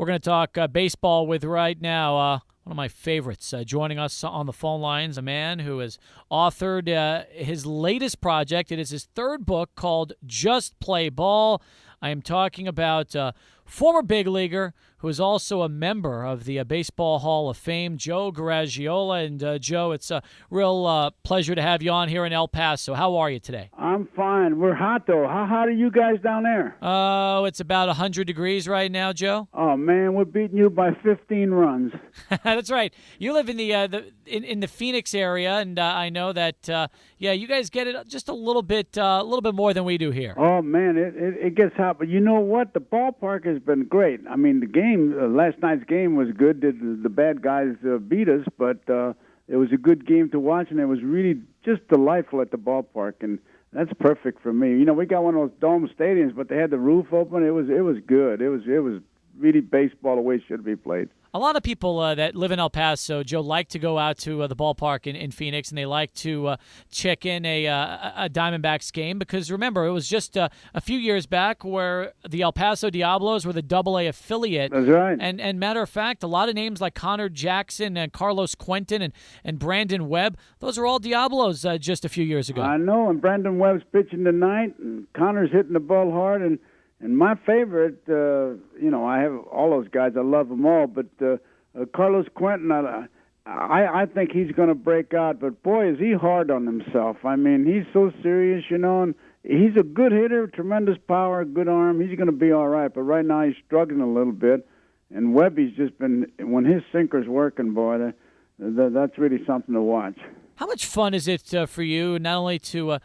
We're going to talk baseball with right now one of my favorites. Joining us on the phone lines, a man who has authored his latest project. It is his third book called Just Play Ball. I am talking about former big leaguer who is also a member of the Baseball Hall of Fame, Joe Garagiola. And, Joe, it's a real pleasure to have you on here in El Paso. How are you today? I'm fine. We're hot, though. How hot are you guys down there? Oh, it's about 100 degrees right now, Joe. Oh, man, we're beating you by 15 runs. That's right. You live in the Phoenix area, and I know that, you guys get it just a little bit more than we do here. Oh, man, it gets hot. But you know what? The ballpark has been great. I mean, the game, last night's game was good. The bad guys beat us, but it was a good game to watch, and it was really just delightful at the ballpark, and that's perfect for me. You know, we got one of those dome stadiums, but they had the roof open. It was good. It was really baseball the way it should be played. A lot of people that live in El Paso, Joe, like to go out to the ballpark in Phoenix, and they like to check in a Diamondbacks game because, remember, it was just a few years back where the El Paso Diablos were the AA affiliate. That's right. And matter of fact, a lot of names like Connor Jackson and Carlos Quentin and Brandon Webb, those are all Diablos just a few years ago. I know, and Brandon Webb's pitching tonight, and Connor's hitting the ball hard, and my favorite, I have all those guys. I love them all. But Carlos Quentin, I think he's going to break out. But, boy, is he hard on himself. I mean, he's so serious, and he's a good hitter, tremendous power, good arm. He's going to be all right. But right now he's struggling a little bit. And Webby's just been, when his sinker's working, boy, that's really something to watch. How much fun is it for you not only to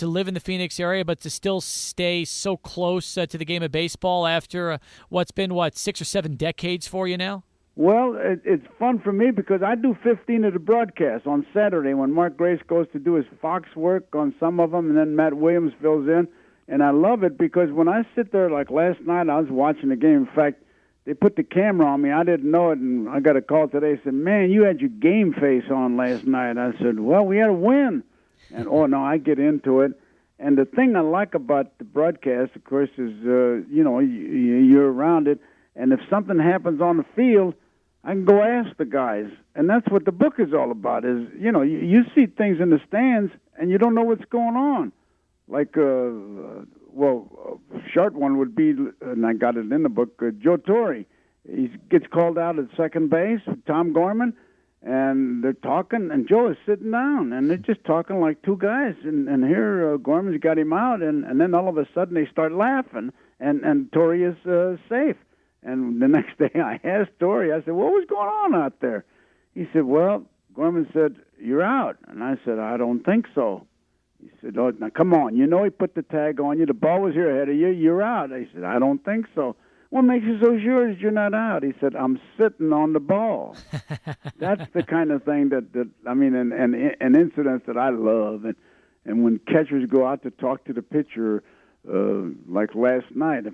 live in the Phoenix area, but to still stay so close to the game of baseball after what's been, 6 or 7 decades for you now? Well, it's fun for me because I do 15 of the broadcasts on Saturday when Mark Grace goes to do his Fox work on some of them, and then Matt Williams fills in. And I love it because when I sit there, like last night, I was watching the game. In fact, they put the camera on me. I didn't know it, and I got a call today. Said, "Man, you had your game face on last night." I said, "Well, we had a win." And, I get into it. And the thing I like about the broadcast, of course, is, you're around it. And if something happens on the field, I can go ask the guys. And that's what the book is all about is, you see things in the stands, and you don't know what's going on. Like, short one would be, and I got it in the book, Joe Torre. He gets called out at second base, Tom Gorman, and they're talking, and Joe is sitting down, and they're just talking like two guys. And here Gorman's got him out, and then all of a sudden they start laughing, and Torre is safe. And the next day I asked Torre, I said, "What was going on out there?" He said, "Well," Gorman said, "you're out." And I said, "I don't think so." He said, "Oh, now come on. You know he put the tag on you. The ball was here ahead of you. You're out." I said, "I don't think so." "What makes you so sure that you're not out?" He said, "I'm sitting on the ball." That's the kind of thing that and incidents that I love. And when catchers go out to talk to the pitcher, like last night,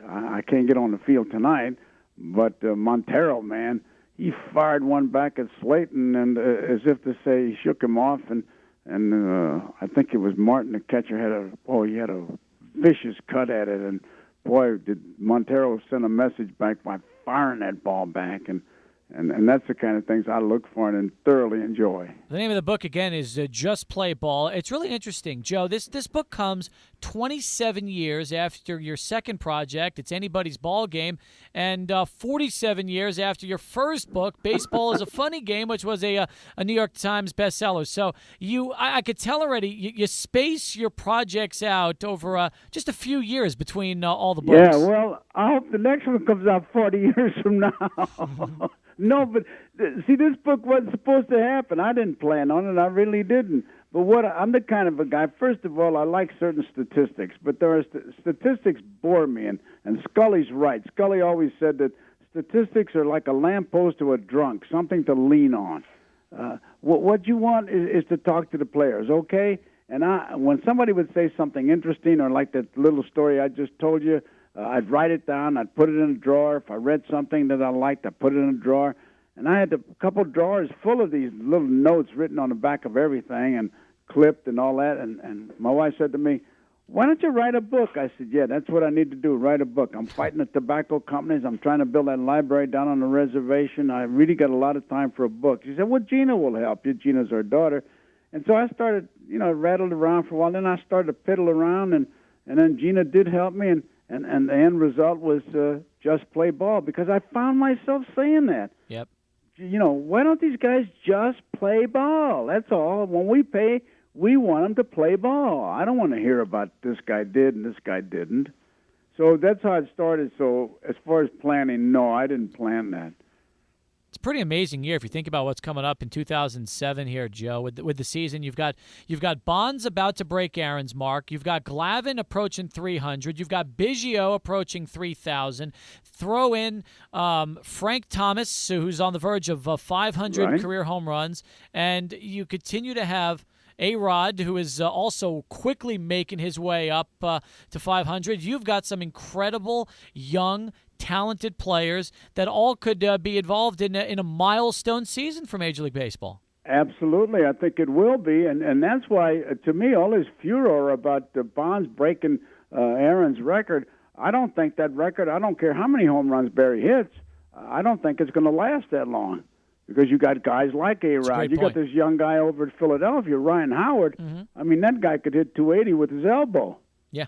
I can't get on the field tonight, but Montero, man, he fired one back at Slayton, and as if to say he shook him off, and I think it was Martin, the catcher, he had a vicious cut at it, and boy, did Montero send a message back by firing that ball back, and that's the kind of things I look for and thoroughly enjoy. The name of the book, again, is Just Play Ball. It's really interesting, Joe. This book comes 27 years after your second project, It's Anybody's Ball Game, and 47 years after your first book, Baseball is a Funny Game, which was a New York Times bestseller. So I could tell already, you space your projects out over just a few years between all the books. Yeah, well, I hope the next one comes out 40 years from now. No, but see, this book wasn't supposed to happen. I didn't plan on it. I really didn't. But I'm the kind of a guy, first of all, I like certain statistics, but there are statistics bore me, and Scully's right. Scully always said that statistics are like a lamppost to a drunk, something to lean on. What you want is to talk to the players, okay? And when somebody would say something interesting, or like that little story I just told you, I'd write it down. I'd put it in a drawer. If I read something that I liked, I'd put it in a drawer. And I had a couple drawers full of these little notes written on the back of everything and clipped and all that. And my wife said to me, why don't you write a book? I said, yeah, that's what I need to do, write a book. I'm fighting the tobacco companies. I'm trying to build that library down on the reservation. I really got a lot of time for a book. She said, well, Gina will help you. Gina's our daughter. And so I started, rattled around for a while. Then I started to fiddle around, and then Gina did help me, and the end result was just play ball, because I found myself saying that. Yep. Why don't these guys just play ball? That's all. When we pay, we want them to play ball. I don't want to hear about this guy did and this guy didn't. So that's how it started. So as far as planning, no, I didn't plan that. It's a pretty amazing year if you think about what's coming up in 2007 here, Joe. With the season, you've got Bonds about to break Aaron's mark. You've got Glavine approaching 300. You've got Biggio approaching 3,000. Throw in Frank Thomas, who's on the verge of 500 career home runs, and you continue to have A-Rod, who is also quickly making his way up to 500. You've got some incredible young, talented players that all could be involved in a milestone season for Major League Baseball. Absolutely. I think it will be, and that's why, to me, all this furor about the Bonds breaking Aaron's record, I don't think that record, I don't care how many home runs Barry hits, I don't think it's going to last that long. Because you got guys like A-Rod. You got this young guy over at Philadelphia, Ryan Howard. Mm-hmm. I mean, that guy could hit 280 with his elbow. Yeah.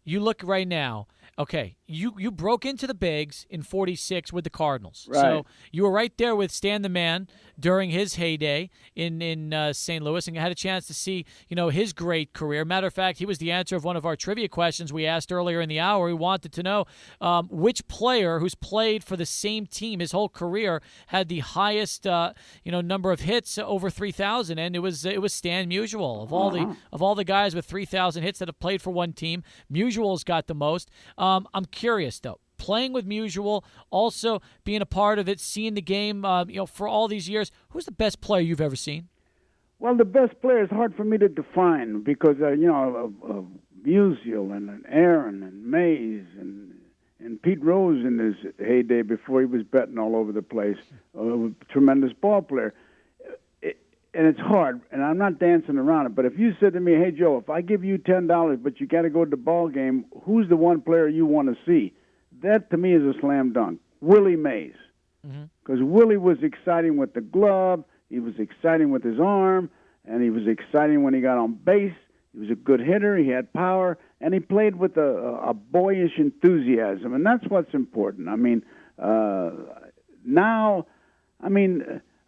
You look right now. Okay, you broke into the bigs in 46 with the Cardinals. Right. So you were right there with Stan the Man during his heyday in St. Louis, and had a chance to see his great career. Matter of fact, he was the answer of one of our trivia questions we asked earlier in the hour. We wanted to know which player who's played for the same team his whole career had the highest number of hits over 3,000, and it was Stan Musial. Of all the guys with 3,000 hits that have played for one team, Musial's got the most. I'm curious, though, playing with Musial, also being a part of it, seeing the game, for all these years, who's the best player you've ever seen? Well, the best player is hard for me to define because, Musial and Aaron and Mays and Pete Rose in his heyday before he was betting all over the place, a tremendous ball player. And it's hard, and I'm not dancing around it, but if you said to me, hey, Joe, if I give you $10, but you got to go to the ball game, who's the one player you want to see? That, to me, is a slam dunk. Willie Mays. Because Willie was exciting with the glove, he was exciting with his arm, and he was exciting when he got on base. He was a good hitter, he had power, and he played with a boyish enthusiasm, and that's what's important. I mean,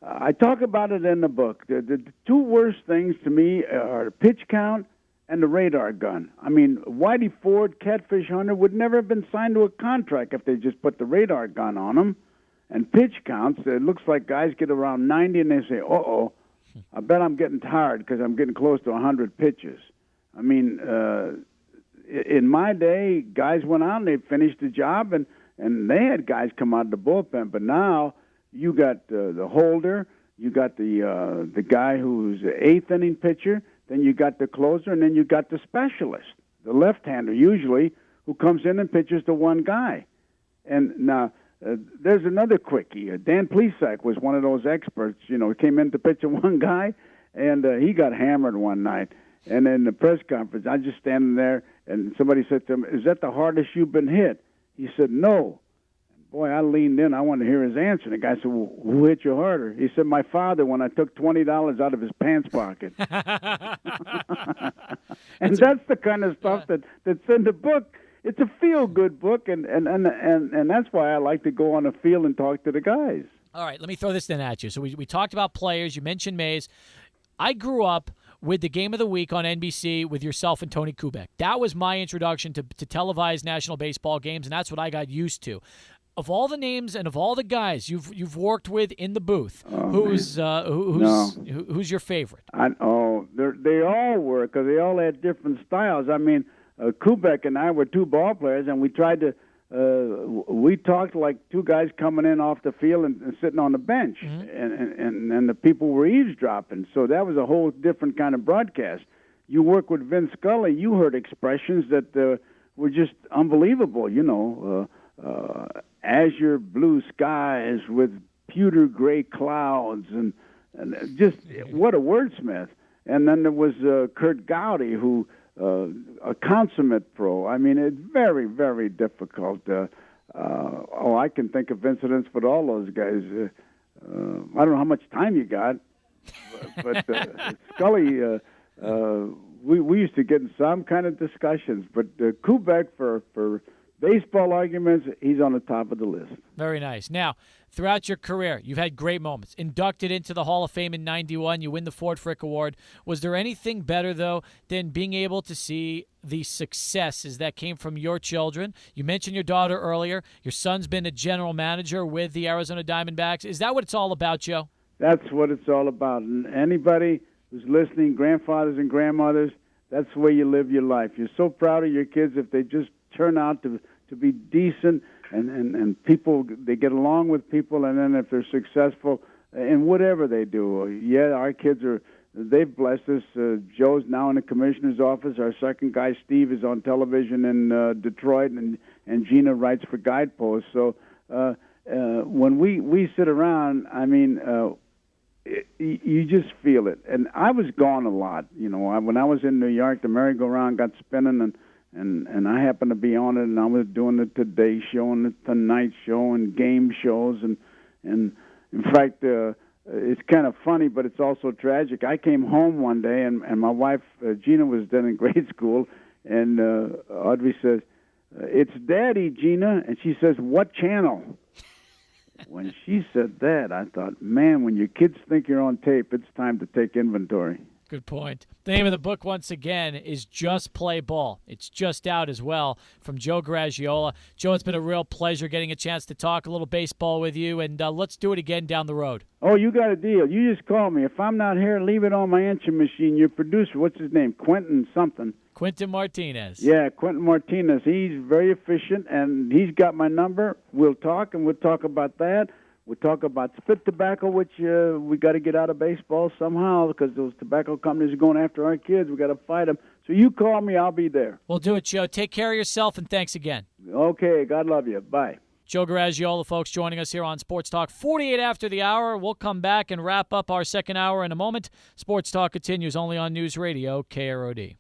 I talk about it in the book. The two worst things to me are pitch count and the radar gun. I mean, Whitey Ford, Catfish Hunter would never have been signed to a contract if they just put the radar gun on them. And pitch counts, it looks like guys get around 90 and they say, uh-oh, I bet I'm getting tired because I'm getting close to 100 pitches. I mean, in my day, guys went out and they finished the job, and they had guys come out of the bullpen. But now you got the holder, you got the guy who's the eighth inning pitcher, then you got the closer, and then you got the specialist, the left-hander usually, who comes in and pitches to one guy. And now there's another quickie. Dan Plesac was one of those experts, came in to pitch to one guy, and he got hammered one night. And in the press conference, I just standing there, and somebody said to him, is that the hardest you've been hit? He said, no. Boy, I leaned in. I wanted to hear his answer. The guy said, well, who hit you harder? He said, my father, when I took $20 out of his pants pocket. And that's the kind of stuff that's in the book. It's a feel-good book, and that's why I like to go on the field and talk to the guys. All right, let me throw this then at you. So we talked about players. You mentioned Mays. I grew up with the Game of the Week on NBC with yourself and Tony Kubek. That was my introduction to televised national baseball games, and that's what I got used to. Of all the names and of all the guys you've worked with in the booth, who's your favorite? They all were, because they all had different styles. I mean, Kubek and I were two ball players, and we tried to. We talked like two guys coming in off the field and sitting on the bench, and the people were eavesdropping. So that was a whole different kind of broadcast. You work with Vince Scully, you heard expressions that were just unbelievable. Azure blue skies with pewter gray clouds, and just what a wordsmith. And then there was Kurt Gowdy, who a consummate pro. I mean, it's very, very difficult. I can think of incidents with all those guys. I don't know how much time you got, but Scully, we used to get in some kind of discussions. But Kubek, for baseball arguments, he's on the top of the list. Very nice. Now, throughout your career, you've had great moments. Inducted into the Hall of Fame in '91, you win the Ford Frick Award. Was there anything better, though, than being able to see the successes that came from your children? You mentioned your daughter earlier. Your son's been a general manager with the Arizona Diamondbacks. Is that what it's all about, Joe? That's what it's all about. And anybody who's listening, grandfathers and grandmothers, that's the way you live your life. You're so proud of your kids if they just turn out to be decent and people, they get along with people, and then if they're successful in whatever they do. Yeah, our kids they've blessed us. Joe's now in the commissioner's office. Our second guy, Steve, is on television in Detroit, and Gina writes for Guidepost. So when we sit around, I mean, you just feel it. And I was gone a lot. You know, when I was in New York, the merry-go-round got spinning, and I happened to be on it, and I was doing the Today Show and the Tonight Show and game shows, and in fact, it's kind of funny, but it's also tragic. I came home one day, and my wife Gina was then in grade school, and Audrey says, "It's Daddy, Gina," and she says, "What channel?" When she said that, I thought, man, when your kids think you're on tape, it's time to take inventory. Good point. The name of the book, once again, is Just Play Ball. It's just out as well from Joe Garagiola. Joe, it's been a real pleasure getting a chance to talk a little baseball with you, and let's do it again down the road. Oh, you got a deal. You just call me. If I'm not here, leave it on my answering machine. Your producer, what's his name? Quentin something. Quentin Martinez. Yeah, Quentin Martinez. He's very efficient, and he's got my number. We'll talk, and we'll talk about that. We'll talk about spit tobacco, which we got to get out of baseball somehow because those tobacco companies are going after our kids. We got to fight them. So you call me, I'll be there. We'll do it, Joe. Take care of yourself, and thanks again. Okay, God love you. Bye. Joe Garagiola, folks, joining us here on Sports Talk. 48 after the hour. We'll come back and wrap up our second hour in a moment. Sports Talk continues only on News Radio KROD.